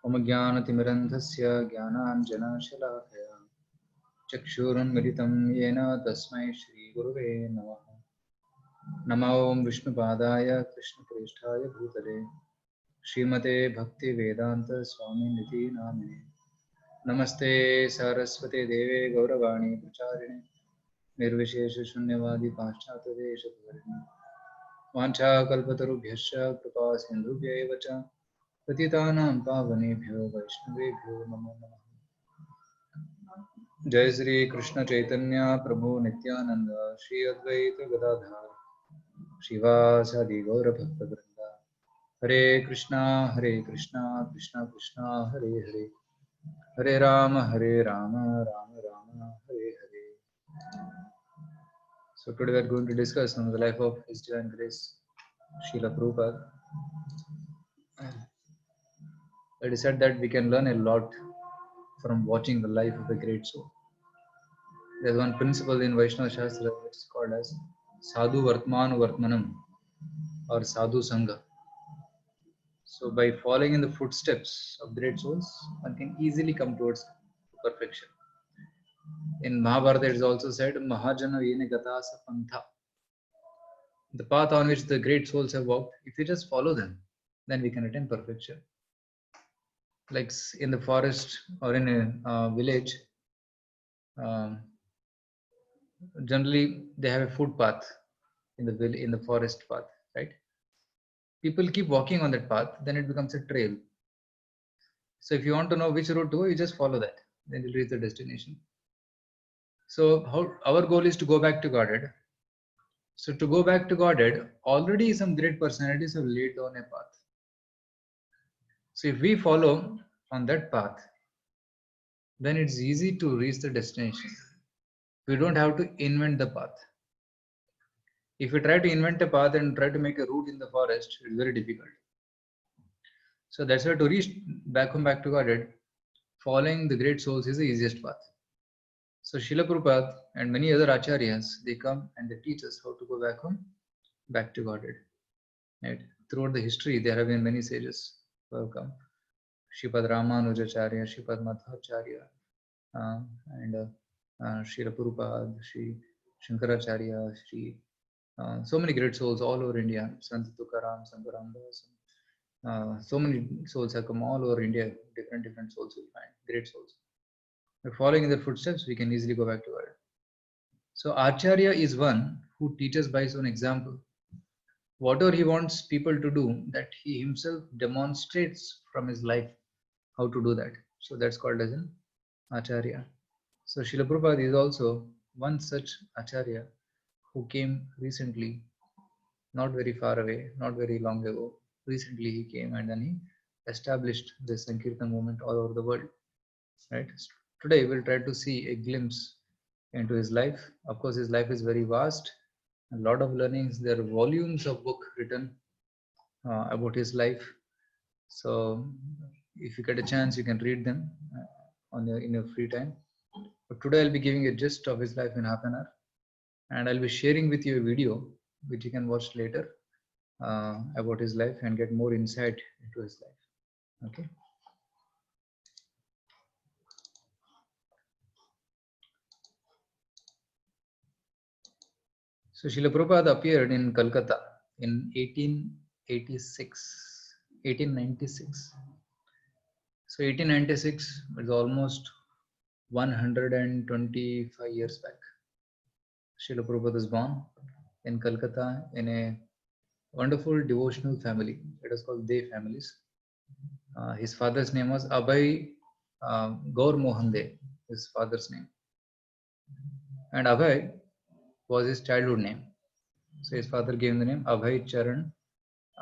ओम ज्ञानतिमिरन्धस्य ज्ञानाञ्जनशलाकया चक्षुरुन्मिलितं येन तस्मै श्रीगुरुवे नमः। नमो विष्णुपादाय कृष्णप्रेष्ठाय भूतले श्रीमते भक्तिवेदान्तस्वामिनिधि नामिने। नमस्ते सरस्वते देवे गौरवाणी प्रचारिणे निर्विशेषशून्यवादी पाश्चात्यदेशधर्मिणे वाञ्छाकल्पतरुभ्यश्च कृपा सिन्धुभ्यैव च पतितानां पावनेभ्यो वैष्णवेभ्यो नमो नमः। जय श्री कृष्ण चैतन्य प्रभु नित्यानंद श्री अद्वैत गदाधर शिवासादि गौर भक्तवृंद हरे Krishna Krishna Krishna Hare Hare Hare Ram Ram Ram Hare Hare. So today we are going to discuss on the life of His Divine Grace Srila Prabhupada. I decided that we can learn a lot from watching the life of a great soul. There is one principle in Vaishnava Shastra which is called as Sadhu Vartman Vartmanam or Sadhu Sangha. So by following in the footsteps of great souls, one can easily come towards perfection. In Mahabharata it is also said, Mahajana Yene Gatasa Pantha. The path on which the great souls have walked, if we just follow them, then we can attain perfection. Like in the forest or in a village, generally they have a footpath in the forest path, right? People keep walking on that path, then it becomes a trail. So if you want to know which route to go, you just follow that, then you'll reach the destination. So our goal is to go back to Godhead. So to go back to Godhead, already some great personalities have laid down a path. So if we follow on that path, then it's easy to reach the destination. We don't have to invent the path. If we try to invent a path and try to make a route in the forest, it's very difficult. So that's why to reach back to Godhead, following the great souls is the easiest path. So Srila Prabhupada and many other acharyas, they come and they teach us how to go back to Godhead. Right? Throughout the history, there have been many sages who have come. Sripad Ramanujacharya, Sripad Madhvacharya, and Srila Prabhupada, Sri Shankaracharya, so many great souls all over India. Sant Tukaram, Sankaram Das. So many souls have come all over India. Different souls will find, great souls. By following in their footsteps, we can easily go back to God. So Acharya is one who teaches by his own example. Whatever he wants people to do, that he himself demonstrates from his life how to do that. So that's called as an Acharya. So Srila Prabhupada is also one such Acharya who came recently, not very far away, not very long ago. Recently he came and then he established the Sankirtan movement all over the world. Right? Today we'll try to see a glimpse into his life. Of course, his life is very vast, a lot of learnings. There are volumes of book written about his life. So if you get a chance, you can read them in your free time. But today I'll be giving a gist of his life in half an hour, and I'll be sharing with you a video which you can watch later about his life and get more insight into his life. Okay. So Srila Prabhupada appeared in Calcutta in 1896. So 1896 is almost 125 years back. Srila Prabhupada was born in Calcutta in a wonderful devotional family. It is called De families. His father's name was Abhay Gaur Mohande, his father's name. And Abhay was his childhood name. So his father gave him the name Abhay Charan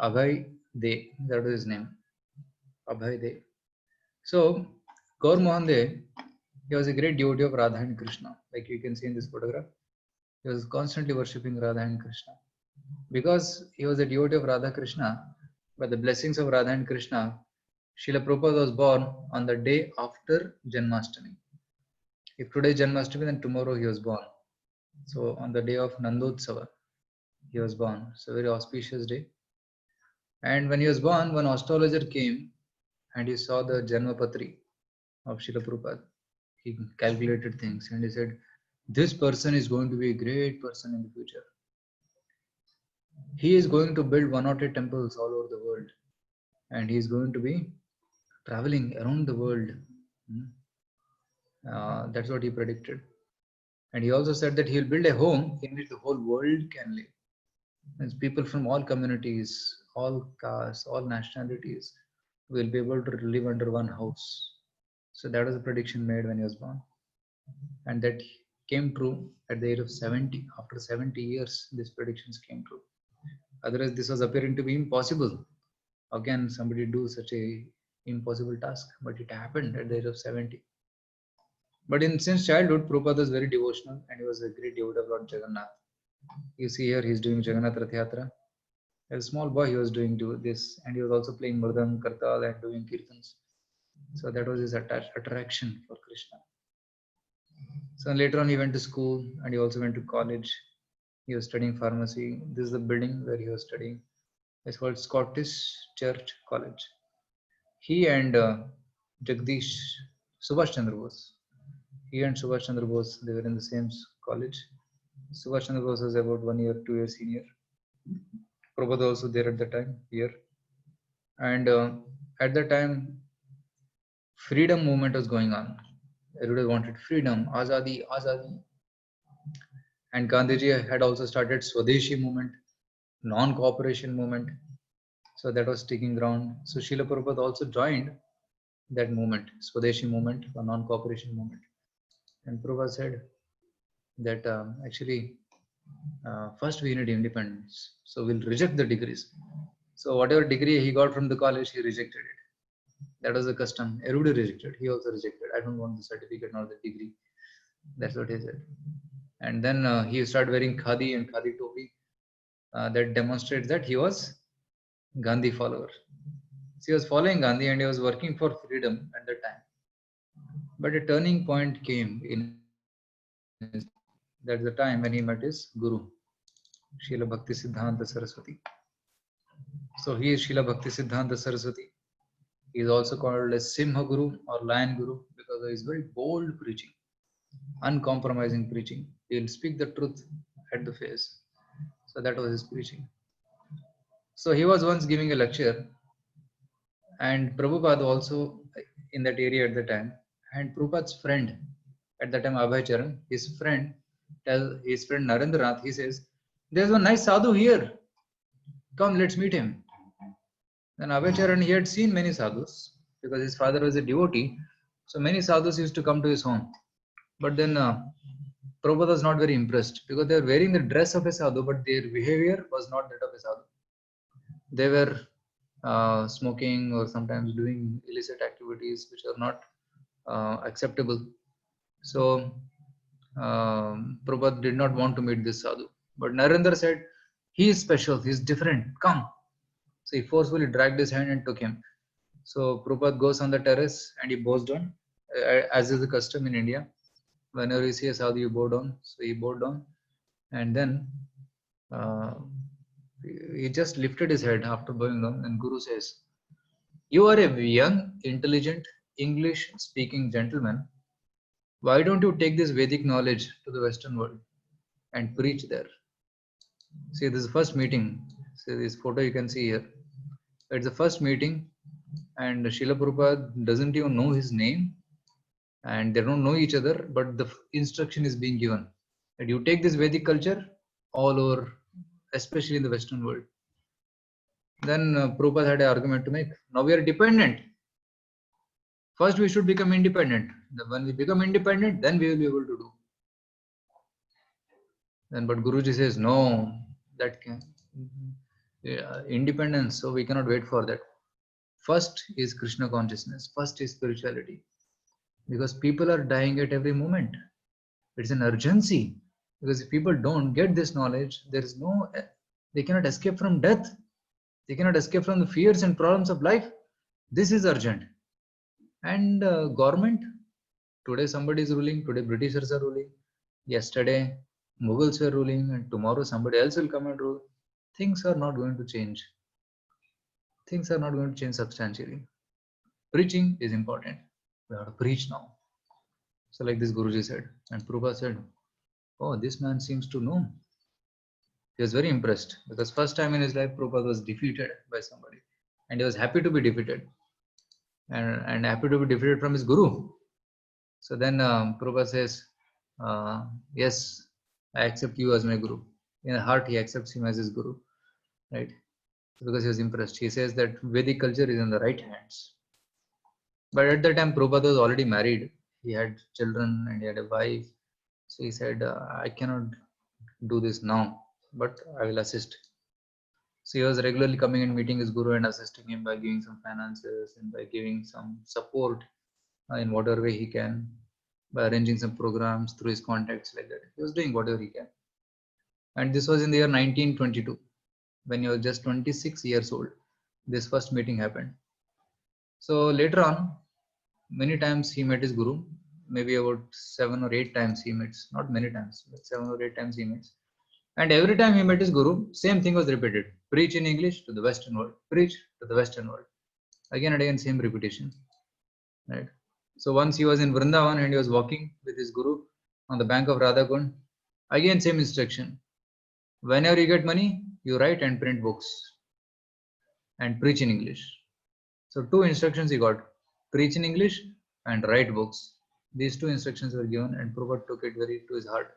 Abhay De. That was his name. Abhay De. So Gaur Mohande, he was a great devotee of Radha and Krishna. Like you can see in this photograph, he was constantly worshipping Radha and Krishna. Because he was a devotee of Radha Krishna, by the blessings of Radha and Krishna, Srila Prabhupada was born on the day after Janmashtami. If today is Janmashtami, then tomorrow he was born. So on the day of Nandotsava, he was born. So very auspicious day. And when he was born, one astrologer came and he saw the Janmapatri of Srila Prabhupada. He calculated things and he said, this person is going to be a great person in the future. He is going to build 108 temples all over the world and he is going to be traveling around the world. That's what he predicted. And he also said that he'll build a home in which the whole world can live. Means people from all communities, all castes, all nationalities will be able to live under one house. So that was a prediction made when he was born. And that came true at the age of 70. After 70 years, these predictions came true. Otherwise, this was appearing to be impossible. How can somebody do such a impossible task? But it happened at the age of 70. But since childhood, Prabhupada was very devotional and he was a great devotee of Lord Jagannath. You see here, he's doing Jagannath Rath Yatra. As a small boy, he was doing this, and he was also playing Mridang, Kartal, and doing Kirtans. So that was his attraction for Krishna. So later on, he went to school and he also went to college. He was studying pharmacy. This is the building where he was studying. It's called Scottish Church College. He and Jagdish Subhash Chandra Bose. He and Subhash Chandra Bose, they were in the same college. Subhash Chandra Bose was about 1 year, 2 years senior. Prabhupada also there at the time, here. And at that time, freedom movement was going on. Everybody wanted freedom, azadi, azadi. And Gandhiji had also started Swadeshi movement, non-cooperation movement. So that was taking ground. So Srila Prabhupada also joined that movement, Swadeshi movement or non-cooperation movement. And Prabhupada said that actually first we need independence. So we'll reject the degrees. So whatever degree he got from the college, he rejected it. That was the custom. Everybody rejected. He also rejected. I don't want the certificate nor the degree. That's what he said. And then he started wearing khadi and khadi topi. That demonstrates that he was Gandhi follower. So he was following Gandhi and he was working for freedom at that time. But a turning point came in his, that's the time when he met his guru, Srila Bhakti Siddhanta Saraswati. So he is Srila Bhakti Siddhanta Saraswati. He is also called as Simha Guru or Lion Guru because of his very bold preaching, uncompromising preaching. He will speak the truth at the face. So that was his preaching. So he was once giving a lecture, and Prabhupada also in that area at the time. And Prabhupada's friend at that time, Abhay Charan, his friend tells his friend Narendranath, he says, "There's one nice sadhu here. Come, let's meet him." Then Abhay Charan, he had seen many sadhus because his father was a devotee. So many sadhus used to come to his home. But then Prabhupada was not very impressed because they were wearing the dress of a sadhu, but their behavior was not that of a sadhu. They were smoking or sometimes doing illicit activities which are not acceptable. So Prabhupada did not want to meet this sadhu. But Narendra said, he is special, he is different, come. So he forcefully dragged his hand and took him. So Prabhupada goes on the terrace and he bows down, as is the custom in India. Whenever you see a sadhu, you bow down. So he bowed down. And then he just lifted his head after bowing down. And Guru says, "You are a young, intelligent, English-speaking gentleman. Why don't you take this Vedic knowledge to the Western world and preach there?" See, this is the first meeting. See this photo you can see here. It's the first meeting, and Srila Prabhupada doesn't even know his name, and they don't know each other, but the instruction is being given that you take this Vedic culture all over, especially in the Western world. Then Prabhupada had an argument to make. Now we are dependent. First, we should become independent. When we become independent, then we will be able to do. Then, but Guruji says, no, that can independence. So we cannot wait for that. First is Krishna consciousness. First is spirituality, because people are dying at every moment. It's an urgency. Because if people don't get this knowledge, there is no. They cannot escape from death. They cannot escape from the fears and problems of life. This is urgent. And government, today somebody is ruling, today Britishers are ruling, yesterday Mughals were ruling, and tomorrow somebody else will come and rule. Things are not going to change. things are not going to change substantially. Preaching is important. We have to preach now. So like this Guruji said, and Prabhupada said, oh, this man seems to know. He was very impressed because first time in his life Prabhupada was defeated by somebody, and he was happy to be defeated, and happy to be defeated from his Guru. So then Prabhupada says, yes, I accept you as my Guru. In the heart, he accepts him as his Guru, right? Because he was impressed. He says that Vedic culture is in the right hands. But at that time, Prabhupada was already married. He had children and he had a wife. So he said, I cannot do this now, but I will assist. So he was regularly coming and meeting his Guru and assisting him by giving some finances and by giving some support in whatever way he can, by arranging some programs through his contacts like that. He was doing whatever he can. And this was in the year 1922, when he was just 26 years old. This first meeting happened. So later on, many times he met his Guru, maybe about 7 or 8 times he meets, not many times, but 7 or 8 times he meets. And every time he met his Guru, same thing was repeated. Preach in English to the Western world. Preach to the Western world. Again and again, same repetition. Right. So once he was in Vrindavan and he was walking with his Guru on the bank of Radhakund. Again, same instruction. Whenever you get money, you write and print books and preach in English. So 2 instructions he got. Preach in English and write books. These 2 instructions were given and Prabhupada took it very to his heart.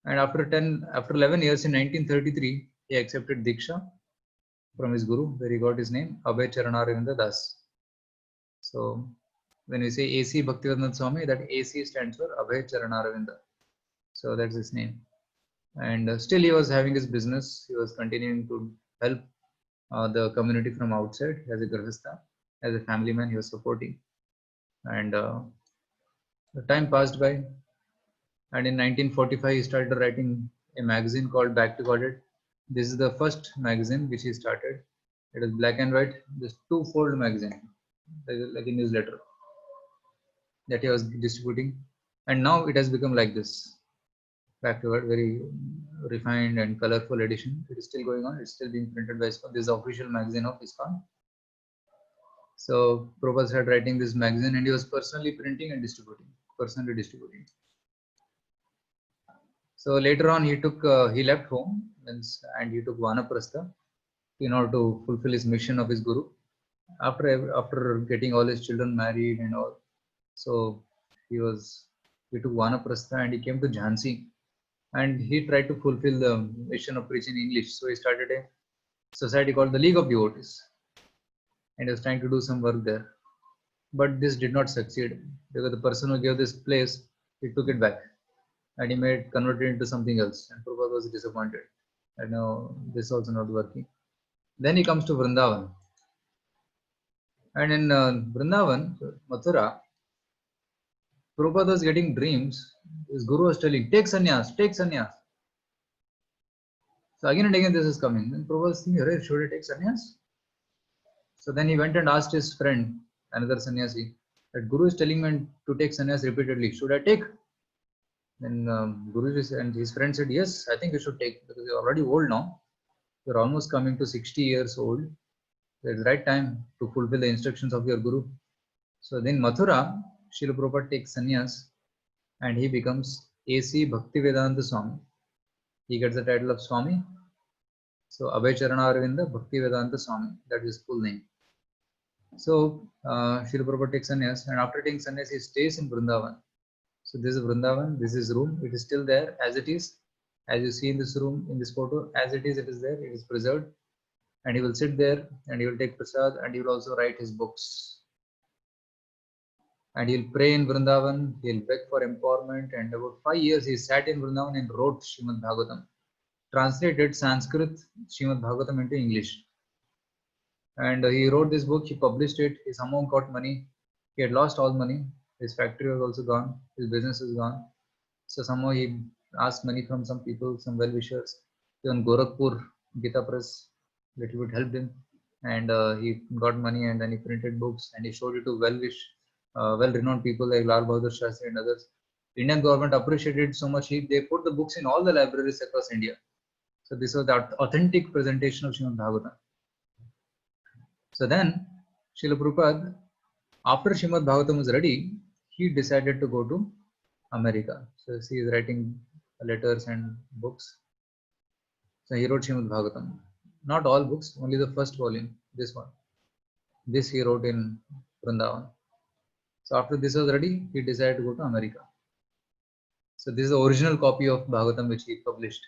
And after 11 years in 1933, he accepted Diksha from his Guru, where he got his name, Abhay Charanaravinda Das. So when we say AC Bhaktivedanta Swami, that AC stands for Abhay Charanaravinda. So that's his name. And still he was having his business. He was continuing to help the community from outside as a Grahastha, as a family man he was supporting. And the time passed by. And in 1945, he started writing a magazine called Back to Godhead. This is the first magazine which he started. It is black and white, this 2-fold magazine, like a newsletter that he was distributing. And now it has become like this. Back to Godhead, very refined and colorful edition. It is still going on. It's still being printed by ISKCON. This is the official magazine of ISKCON. So Prabhupada started writing this magazine and he was personally printing and distributing, So later on, he left home and he took Vanaprastha in order to fulfill his mission of his Guru. After getting all his children married and all, so he took Vanaprastha and he came to Jhansi, and he tried to fulfill the mission of preaching English. So he started a society called the League of Devotees, and he was trying to do some work there. But this did not succeed because the person who gave this place, he took it back and he converted it into something else. And Prabhupada was disappointed. I know this is also not working. Then he comes to Vrindavan. And in Vrindavan, Mathura, Prabhupada was getting dreams. His Guru was telling, take sannyas, take sannyas. So again and again this is coming. Then Prabhupada was thinking, should I take sannyas? So then he went and asked his friend, another sannyasi, that Guru is telling me to take sannyas repeatedly. Should I take? Then Guruji and his friend said, yes, I think you should take, because you're already old now. You're almost coming to 60 years old. It's the right time to fulfill the instructions of your Guru. So then Mathura, Srila Prabhupada takes sannyas and he becomes AC Bhaktivedanta Swami. He gets the title of Swami. So Abhay Charanaravinda Bhaktivedanta Swami, that is his full name. So Srila Prabhupada takes sannyas, and after taking sannyas, he stays in Vrindavan. So this is Vrindavan, this is room, it is still there as it is. As you see in this room, in this photo, as it is there, it is preserved. And he will sit there and he will take prasad and he will also write his books. And he'll pray in Vrindavan, he'll beg for empowerment. And about 5 years he sat in Vrindavan and wrote Srimad Bhagavatam, translated Sanskrit Srimad Bhagavatam into English. And he wrote this book, he published it, he somehow got money. He had lost all money. His factory was also gone, his business is gone. So somehow he asked money from some people, some well-wishers. Even Gorakhpur, Gita Press, little bit helped him. And he got money and then he printed books and he showed it to well-renowned people like Lal Bahadur Shastri and others. The Indian government appreciated it so much, they put the books in all the libraries across India. So this was the authentic presentation of Srimad Bhagavatam. So then, Srila Prabhupada, after Srimad Bhagavatam was ready, he decided to go to America. So he is writing letters and books. So he wrote Srimad Bhagavatam. Not all books, only the first volume, this one. This he wrote in Vrindavan. So after this was ready, he decided to go to America. So this is the original copy of Bhagavatam which he published.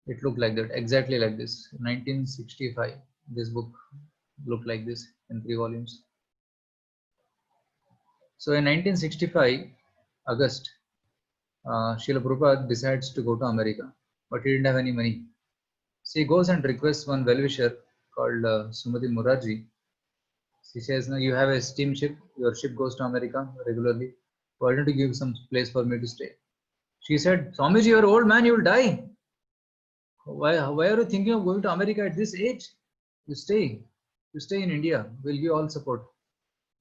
It looked like that, exactly like this. 1965, this book looked like this in 3 volumes. So in 1965, August, Srila Prabhupada decides to go to America, but he didn't have any money. So he goes and requests one well-wisher called Sumati Murarji. She says, "No, you have a steamship. Your ship goes to America regularly. Why don't you give some place for me to stay?" She said, "Swamiji, you're an old man. You will die. Why are you thinking of going to America at this age? You stay in India. We'll give all support."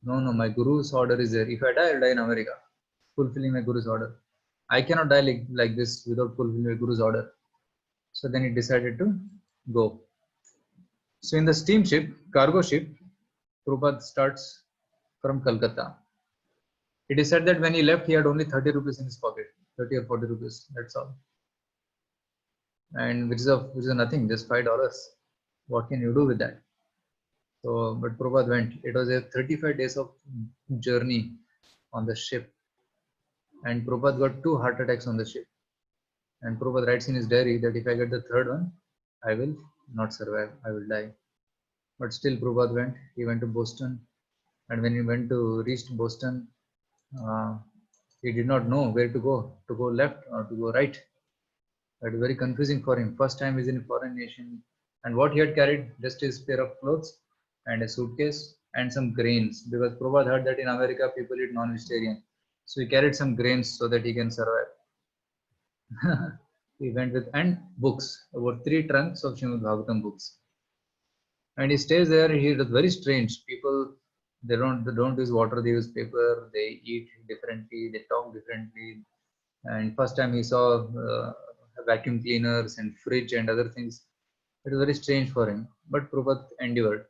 No, my Guru's order is there. If I die, I'll die in America, fulfilling my Guru's order. I cannot die like this without fulfilling my Guru's order. So then he decided to go. So in the steamship, cargo ship, Prabhupada starts from Calcutta. It is said that when he left, he had only 30 rupees in his pocket, 30 or 40 rupees, that's all. And which is nothing, just $5. What can you do with that? So, but Prabhupada went. It was a 35 days of journey on the ship. And Prabhupada got 2 heart attacks on the ship. And Prabhupada writes in his diary that if I get the 3rd one, I will not survive, I will die. But still Prabhupada went. He went to Boston. And when he reached Boston, he did not know where to go left or to go right. That was very confusing for him. First time he's in a foreign nation. And what he had carried, just his pair of clothes and a suitcase and some grains. Because Prabhupada heard that in America people eat non-vegetarian. So he carried some grains so that he can survive. He went with, and books, about 3 trunks of Srimad Bhagavatam books. And he stays there. He was very strange. People, they don't use water, they use paper, they eat differently, they talk differently. And first time he saw vacuum cleaners and fridge and other things. It was very strange for him. But Prabhupada endured.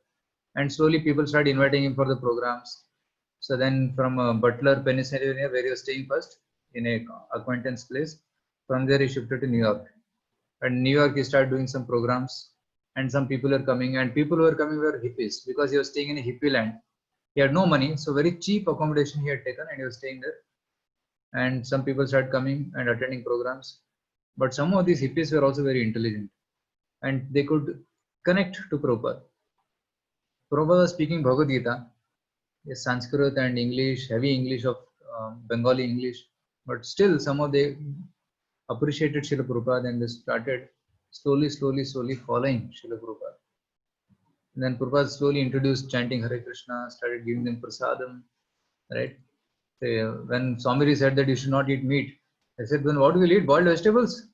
And slowly people started inviting him for the programs. So then from Butler, Pennsylvania, where he was staying first, in a acquaintance place, from there he shifted to New York. And New York, he started doing some programs. And some people are coming, and people who were coming were hippies, because he was staying in a hippie land. He had no money, so very cheap accommodation he had taken, and he was staying there. And some people started coming and attending programs. But some of these hippies were also very intelligent, and they could connect to Prabhupada. Prabhupada was speaking Bhagavad Gita, Sanskrit and English, heavy English of Bengali English, but still some of them appreciated Srila Prabhupada, and they started slowly following Srila Prabhupada. And then Prabhupada slowly introduced chanting Hare Krishna, started giving them prasadam, right? When Swamiji said that you should not eat meat, I said, then what will you eat? Boiled vegetables?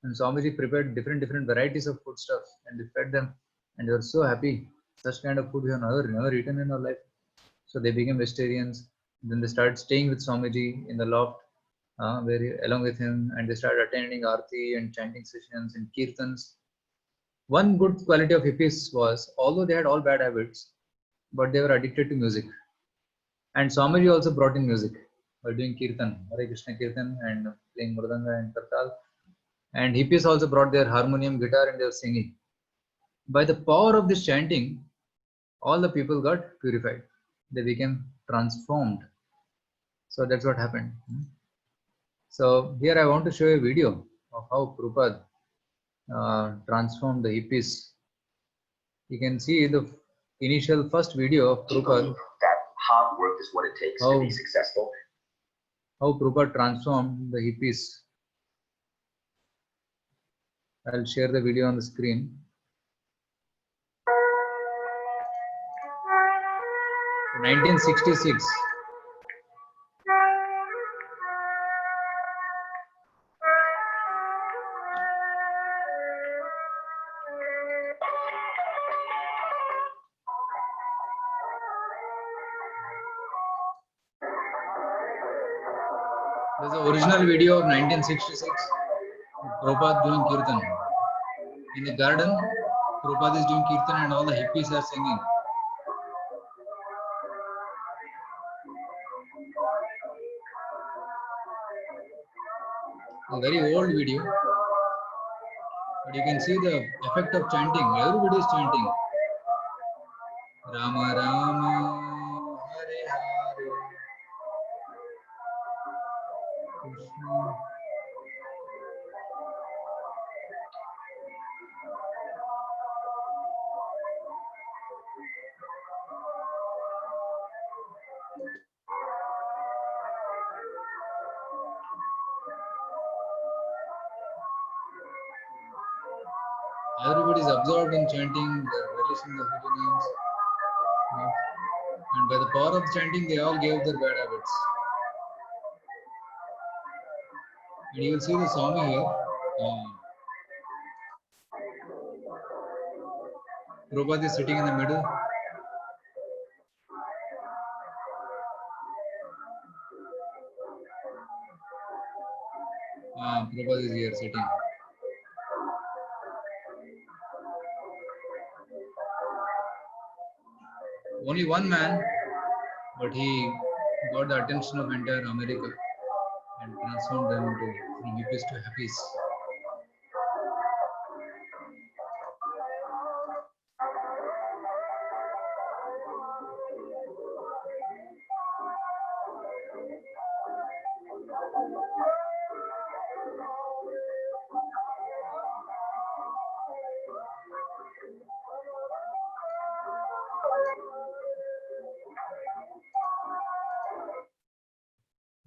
And Swamiji prepared different varieties of foodstuffs, and they fed them, and they were so happy. Such kind of food we have never eaten in our life. So they became vegetarians. Then they started staying with Swamiji in the loft, along with him, and they started attending Aarti and chanting sessions and Kirtans. One good quality of hippies was, although they had all bad habits, but they were addicted to music. And Swamiji also brought in music by doing Kirtan, Hare Krishna Kirtan, and playing Mridanga and Kartal. And hippies also brought their harmonium, guitar, and they were singing. By the power of this chanting, all the people got purified. They became transformed. So that's what happened. So here I want to show you a video of how Prabhupada transformed the hippies. You can see the initial first video of Prabhupada. That hard work is what it takes to be successful. How Prabhupada transformed the hippies. I'll share the video on the screen. 1966. There's the original video of 1966. Prabhupada doing Kirtan. In the garden, Prabhupada is doing Kirtan and all the hippies are singing. a very old video, but you can see the effect of chanting. Everybody is chanting. Rama Rama Hare Hare Krishna. Everybody is absorbed in chanting, relishing the holy names. And by the power of chanting, they all gave their bad habits. And you will see the Swami here. Prabhupada is sitting in the middle. Prabhupada is here sitting. Only one man, but he got the attention of entire America and transformed them from hippies to happies.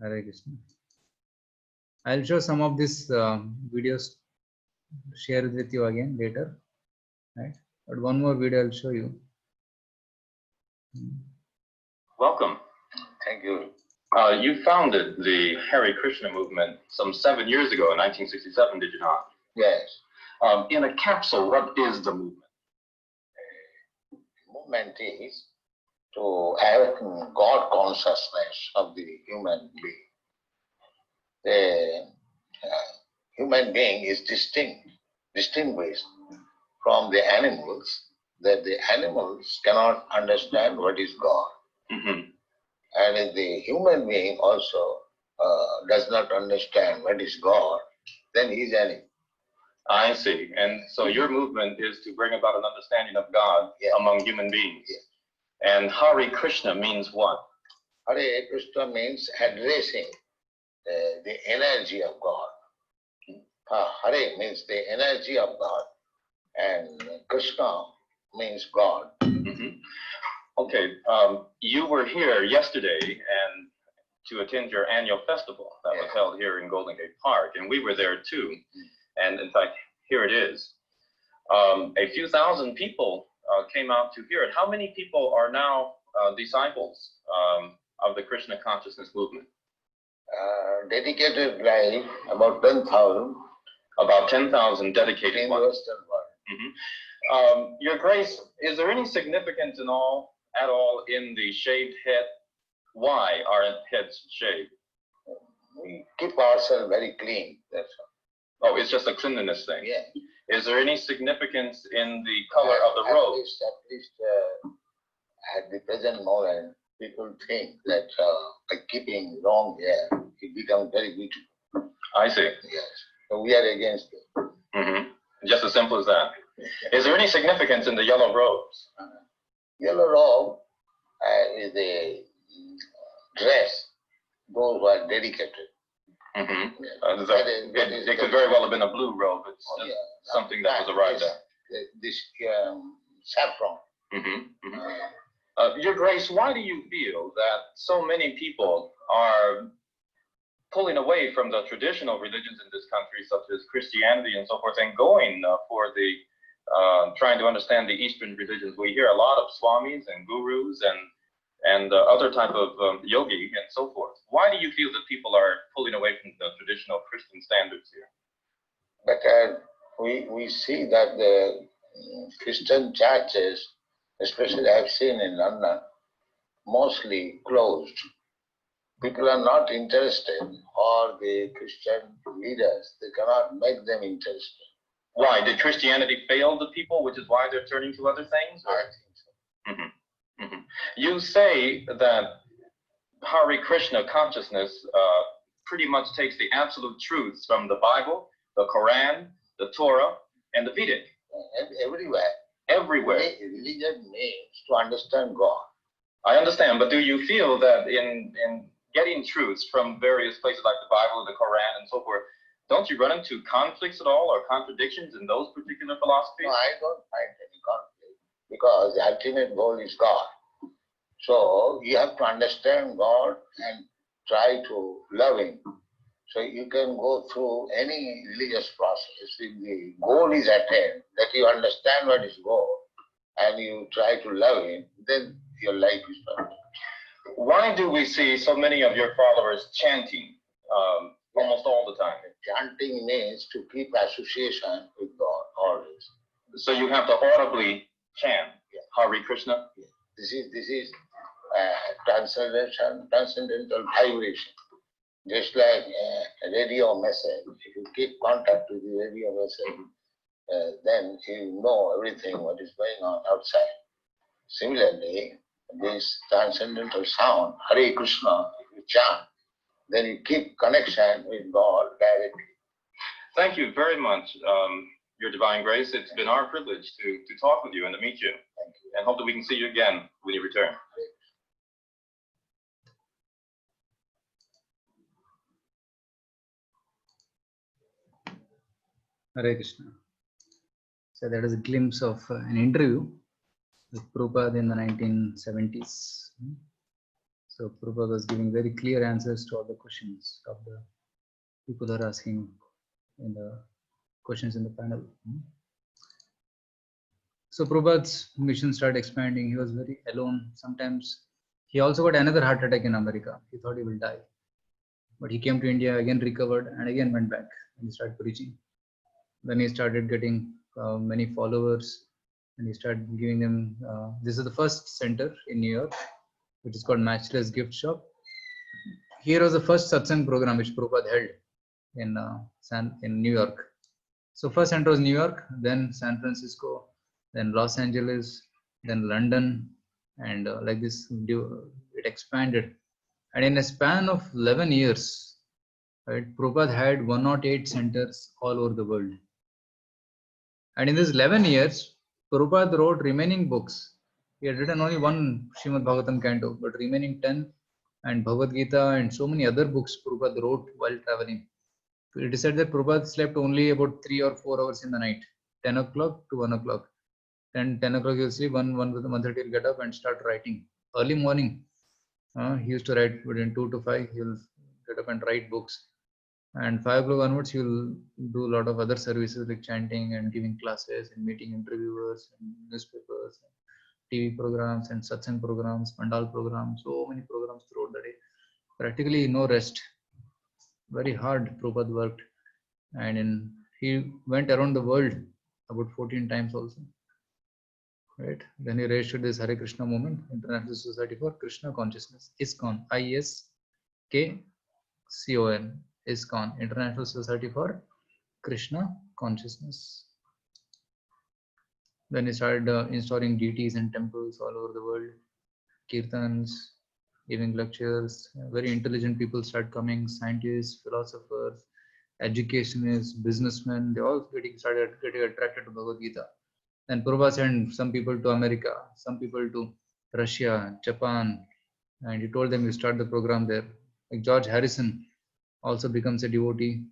Hare Krishna. I'll show some of these videos, share it with you again later, right? But one more video I'll show you. Welcome. Thank you. You founded the Hare Krishna movement some 7 years ago in 1967, did you not? Yes. In a capsule, what is the movement? Movement is to awaken God consciousness of the human being. The human being is distinguished from the animals, that the animals cannot understand what is God. Mm-hmm. And if the human being also does not understand what is God, then he is animal. I see. And so your movement is to bring about an understanding of God among human beings. Yes. And Hare Krishna means what? Hare Krishna means addressing the energy of God. Hare means the energy of God, and Krishna means God. Mm-hmm. Okay, you were here yesterday and to attend your annual festival that was held here in Golden Gate Park, and we were there too. And in fact, here it is. A few thousand people came out to hear it. How many people are now disciples of the Krishna consciousness movement? Dedicated life, about 10,000. About 10,000 dedicated In ones. Western world. Mm-hmm. Your Grace, is there any significance at all in the shaved head? Why are heads shaved? We keep ourselves very clean, that's all. Oh, it's just a cleanliness thing. Yeah. Is there any significance in the color of the robe? At least at the present moment, people think that by keeping long hair, it becomes very beautiful. I see. Yes. So we are against it. Mm-hmm. Just as simple as that. Is there any significance in the yellow robes? Yellow robe is the dress, those who are dedicated. Mm-hmm. Yes. It could very well have been a blue robe. It's something that was arrived at. This saffron. Mm-hmm. Mm-hmm. Your Grace, why do you feel that so many people are pulling away from the traditional religions in this country, such as Christianity and so forth, and going for the trying to understand the Eastern religions? We hear a lot of swamis and gurus and other type of yogi and so forth. Why do you feel that people are pulling away from the traditional Christian standards here? But we see that the Christian churches, especially I've seen in London, mostly closed. People are not interested, or the Christian leaders, they cannot make them interested. Why? Did Christianity fail the people, which is why they're turning to other things? I think so. Mm-hmm. Mm-hmm. You say that Hare Krishna consciousness pretty much takes the absolute truths from the Bible, the Quran, the Torah, and the Vedic. Everywhere. Everywhere. Religion means to understand God. I understand, but do you feel that in getting truths from various places like the Bible, the Quran, and so forth, don't you run into conflicts at all or contradictions in those particular philosophies? No, I don't find any conflict because the ultimate goal is God. So you have to understand God and try to love Him. So you can go through any religious process. If the goal is attained, that you understand what is goal, and you try to love Him, then your life is perfect. Why do we see so many of your followers chanting almost all the time? Chanting means to keep association with God always. So you have to audibly chant Hare Krishna? This is transcendental vibration. Just like a radio message, if you keep contact with the radio message, then you know everything what is going on outside. Similarly, this transcendental sound, Hare Krishna, if you chant, then you keep connection with God directly. Thank you very much, Your Divine Grace. It's been our privilege to talk with you and to meet you. Thank you. And hope that we can see you again when you return. Hare Krishna. So that is a glimpse of an interview with Prabhupada in the 1970s. So Prabhupada was giving very clear answers to all the questions of the people who are asking in the questions in the panel. So Prabhupada's mission started expanding. He was very alone. Sometimes he also got another heart attack in America. He thought he will die. But he came to India, again recovered, and again went back and he started preaching. Then he started getting many followers, and he started giving them. This is the first center in New York, which is called Matchless Gift Shop. Here was the first satsang program which Prabhupada held in New York. So first center was New York, then San Francisco, then Los Angeles, then London, and like this, it expanded. And in a span of 11 years, right, Prabhupada had 108 centers all over the world. And in these 11 years, Prabhupada wrote remaining books. He had written only one Srimad Bhagavatam canto, but remaining 10 and Bhagavad Gita and so many other books Prabhupada wrote while traveling. It is said that Prabhupada slept only about 3 or 4 hours in the night, 10 o'clock to 1 o'clock. Then 10 o'clock he'll sleep, 1:30 he'll get up and start writing. Early morning, he used to write between 2 to 5, he'll get up and write books. And 5 o'clock onwards, he'll do a lot of other services like chanting and giving classes and meeting interviewers and newspapers, and TV programs and satsang programs, pandal programs, so many programs throughout the day. Practically no rest. Very hard Prabhupada worked. And he went around the world about 14 times also. Right? Then he registered this Hare Krishna movement, International Society for Krishna Consciousness, ISKCON, ISKCON. ISKCON, International Society for Krishna Consciousness. Then he started installing deities in temples all over the world, kirtans, giving lectures. Very intelligent people start coming, scientists, philosophers, educationists, businessmen. They all started getting attracted to Bhagavad Gita. Then Prabhupada sent some people to America, some people to Russia, Japan, and he told them you start the program there. Like George Harrison also becomes a devotee,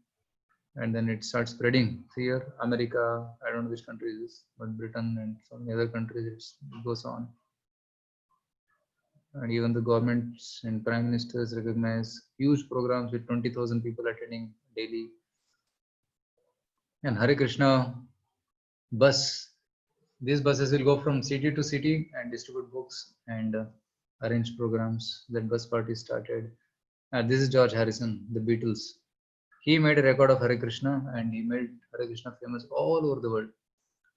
and then it starts spreading here. America, I don't know which country it is, but Britain and so many other countries, it goes on. And even the governments and prime ministers recognize huge programs with 20,000 people attending daily. And Hare Krishna bus, these buses will go from city to city and distribute books and arrange programs. That bus party started. This is George Harrison, the Beatles. He made a record of Hare Krishna and he made Hare Krishna famous all over the world.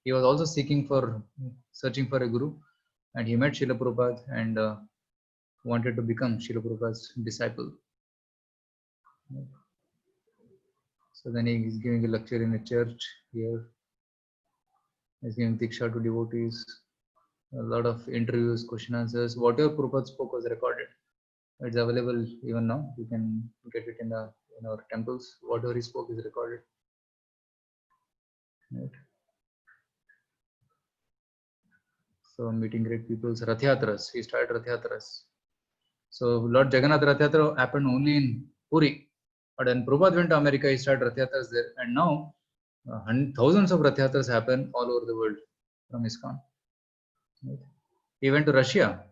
He was also searching for a guru, and he met Srila Prabhupada and wanted to become Srila Prabhupada's disciple. So then he is giving a lecture in a church here. He's giving diksha to devotees. A lot of interviews, question answers. Whatever Prabhupada spoke was recorded. It's available even now. You can get it in the in our temples. Whatever he spoke is recorded. Right. So meeting great people. Rath Yatras. He started Rath Yatras. So Lord Jagannath Rath Yatra happened only in Puri. But when Prabhupada went to America, he started Rath Yatras there. And now thousands of Rath Yatras happen all over the world from ISKCON. Right. He went to Russia.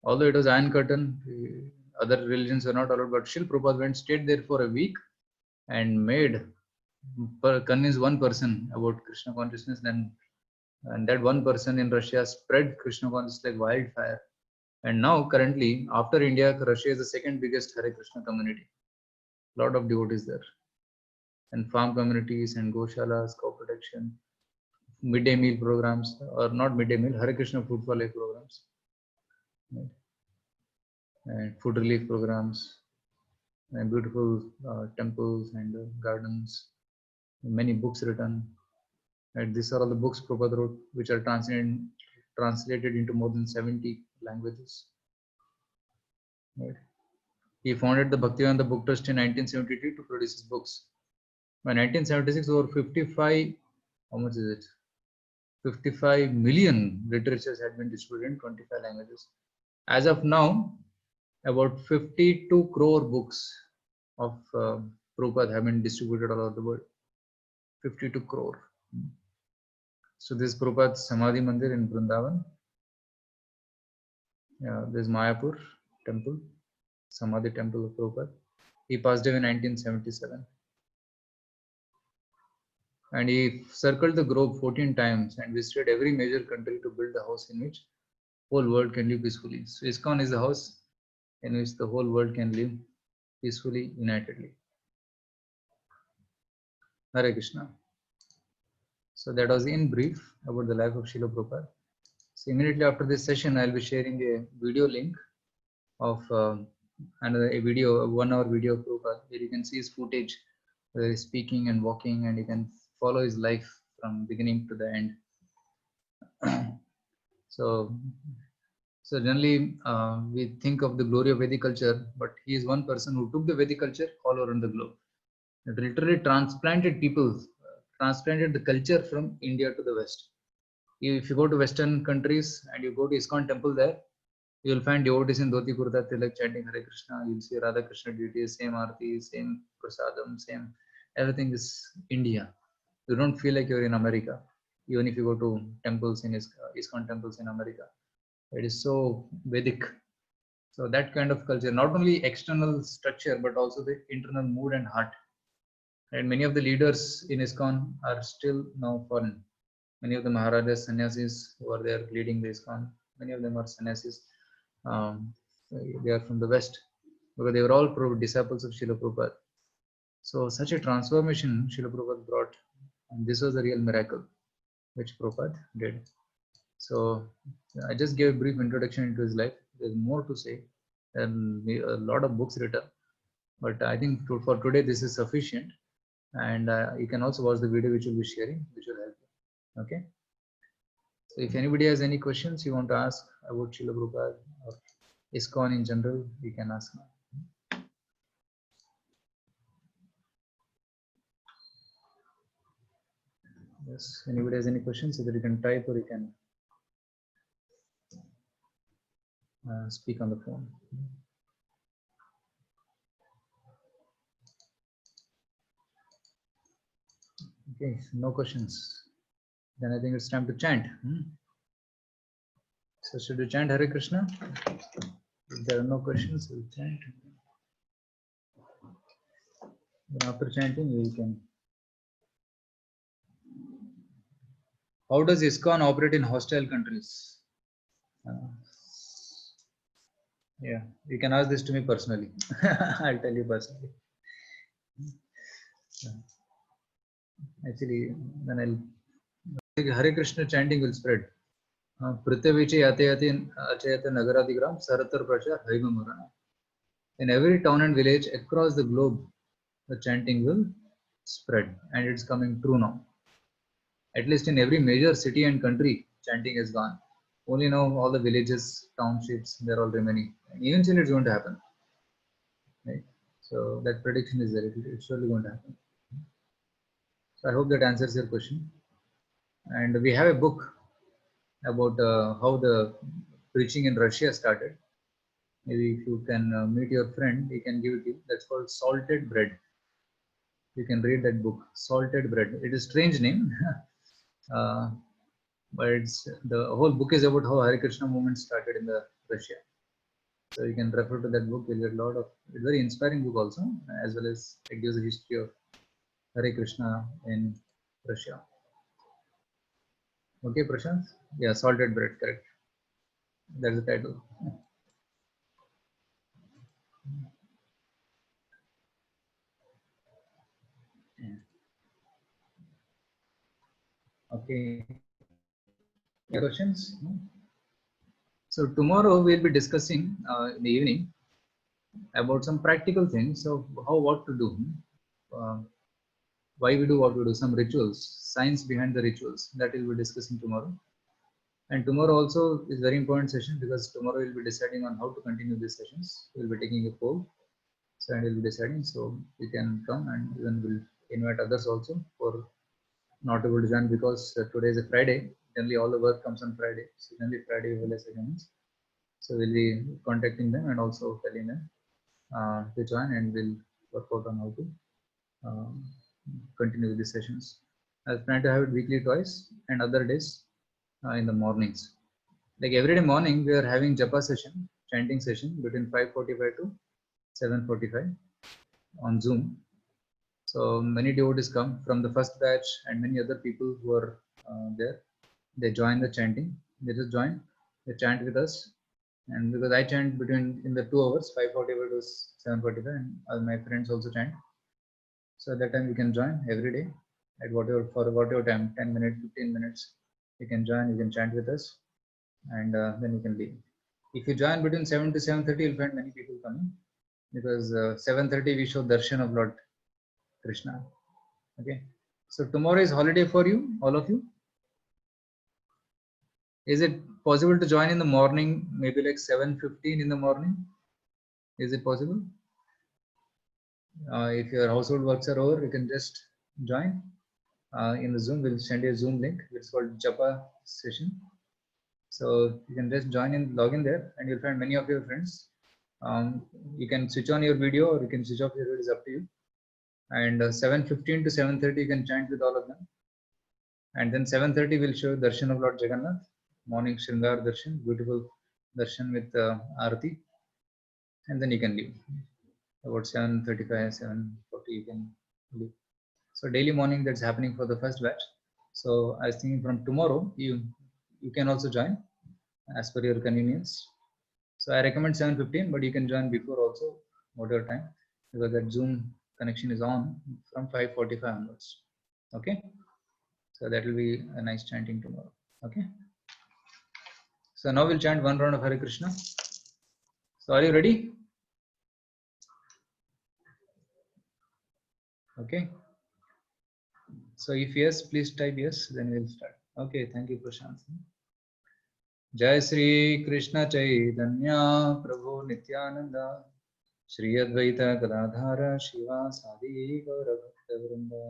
Although it was Iron Curtain, other religions were not allowed, but still Prabhupada went, stayed there for a week and convinced one person about Krishna consciousness. And that one person in Russia spread Krishna consciousness like wildfire. And now currently, after India, Russia is the second biggest Hare Krishna community. Lot of devotees there. And farm communities and Goshalas, cow protection, midday meal programs, or not midday meal, Hare Krishna food for life programs. Right. And food relief programs, and beautiful temples and gardens, many books written. Right. These are all the books Prabhupada wrote, which are translated into more than 70 languages. Right. He founded the Bhaktivedanta Book Trust in 1972 to produce his books. By 1976, over 55, how much is it? 55 million literatures had been distributed in 25 languages. As of now, about 52 crore books of Prabhupada have been distributed all over the world. 52 crore. So this is Prabhupada's Samadhi Mandir in Vrindavan. This is Mayapur temple, Samadhi temple of Prabhupada. He passed away in 1977. And he circled the globe 14 times and visited every major country to build a house in which whole world can live peacefully. So ISKCON is a house in which the whole world can live peacefully, unitedly. Hare Krishna. So that was in brief about the life of Srila Prabhupada. So immediately after this session, I'll be sharing a video link of a 1-hour video of Prabhupada, where you can see his footage, where he's speaking and walking, and you can follow his life from beginning to the end. So generally we think of the glory of Vedic culture, but he is one person who took the Vedic culture all over the globe. It literally transplanted the culture from India to the West. If you go to Western countries and you go to ISKCON temple there, you will find devotees in dhoti kurta tilak chanting Hare Krishna. You'll see Radha Krishna deities, same aarti, same prasadam, same everything is India. You don't feel like you're in America, even if you go to temples in ISKCON temples in America. It is so Vedic. So that kind of culture, not only external structure, but also the internal mood and heart. And many of the leaders in ISKCON are still now foreign. Many of the Maharajas, sannyasis who are there leading the ISKCON, many of them are sannyasis. They are from the West, because they were all disciples of Srila Prabhupada. So such a transformation Srila Prabhupada brought, and this was a real miracle which Prabhupada did. So I just gave a brief introduction into his life. There's more to say, and a lot of books written, but I think for today this is sufficient. And you can also watch the video which we'll be sharing, which will help you. Okay. So if anybody has any questions you want to ask about Srila Prabhupada or ISKCON in general, you can ask now. Yes, anybody has any questions, either you can type or you can speak on the phone. Okay, no questions. Then I think it's time to chant. So should we chant Hare Krishna? If there are no questions, we'll chant. Then after chanting, we can. How does ISKCON operate in hostile countries? Yeah, you can ask this to me personally. I'll tell you personally. Actually, then Hare Krishna chanting will spread. Prithaviche yate yate achayate nagaradigram saratar prachar harimamurana. In every town and village across the globe, the chanting will spread, and it's coming true now. At least in every major city and country, chanting is gone. Only now all the villages, townships, they're all remaining. And eventually it's going to happen. Right? So that prediction is there. It's surely going to happen. So I hope that answers your question. And we have a book about how the preaching in Russia started. Maybe if you can meet your friend, he can give it to you. That's called Salted Bread. You can read that book, Salted Bread. It is a strange name, but it's the whole book is about how Hare Krishna movement started in the Russia. So you can refer to that book. You'll get a lot of, it's very inspiring book also, as well as it gives a history of Hare Krishna in Russia. Okay, Prashant? Yeah, Salted Bread, correct. That's the title. Okay. Any questions? So tomorrow we'll be discussing in the evening about some practical things of how what to do, why we do what we do, some rituals, science behind the rituals that we'll be discussing tomorrow. And tomorrow also is very important session because tomorrow we'll be deciding on how to continue these sessions. We'll be taking a poll, so and we'll be deciding. So you can come and even we'll invite others also for not able to join because today is a Friday. Generally all the work comes on Friday. So generally Friday will less against. So we'll be contacting them and also telling them to join, and we'll work out on how to continue with the sessions. I was planning to have it weekly twice and other days in the mornings. Like every day morning, we are having japa session, chanting session between 5:45 to 7:45 on Zoom. So many devotees come from the first batch and many other people who are there. They join the chanting. They just join. They chant with us. And because I chant between in the 2 hours, 5:45 to 7:45, and my friends also chant. So at that time you can join every day at whatever for whatever time, 10 minutes, 15 minutes. You can join. You can chant with us, and then you can leave. If you join between 7 to 7:30, you'll find many people coming because 7:30 we show darshan of Lord Krishna. Okay. So tomorrow is holiday for you, all of you. Is it possible to join in the morning, maybe like 7:15 in the morning? Is it possible? If your household works are over, you can just join in the Zoom. We'll send you a Zoom link. It's called Japa session. So you can just join in, log in there, and you'll find many of your friends. You can switch on your video or you can switch off your video, it's up to you. And 7:15 to 7:30, you can chant with all of them. And then 7:30, we'll show darshan of Lord Jagannath, morning Shringar darshan, beautiful darshan with Aarti. And then you can leave. About 7:35, 7:40, you can leave. So daily morning that's happening for the first batch. So I was thinking from tomorrow, you can also join as per your convenience. So I recommend 7:15, but you can join before also, whatever time, because that Zoom connection is on from 5:45 onwards. Okay. So that will be a nice chanting tomorrow. Okay. So now we'll chant one round of Hare Krishna. So are you ready? Okay. So if yes, please type yes, then we'll start. Okay. Thank you, Prashant. Jai Sri Krishna Chaitanya Prabhu Nityananda Shri Advaita Gadadhara Shiva Sadi Gaura Bhakta Vrinda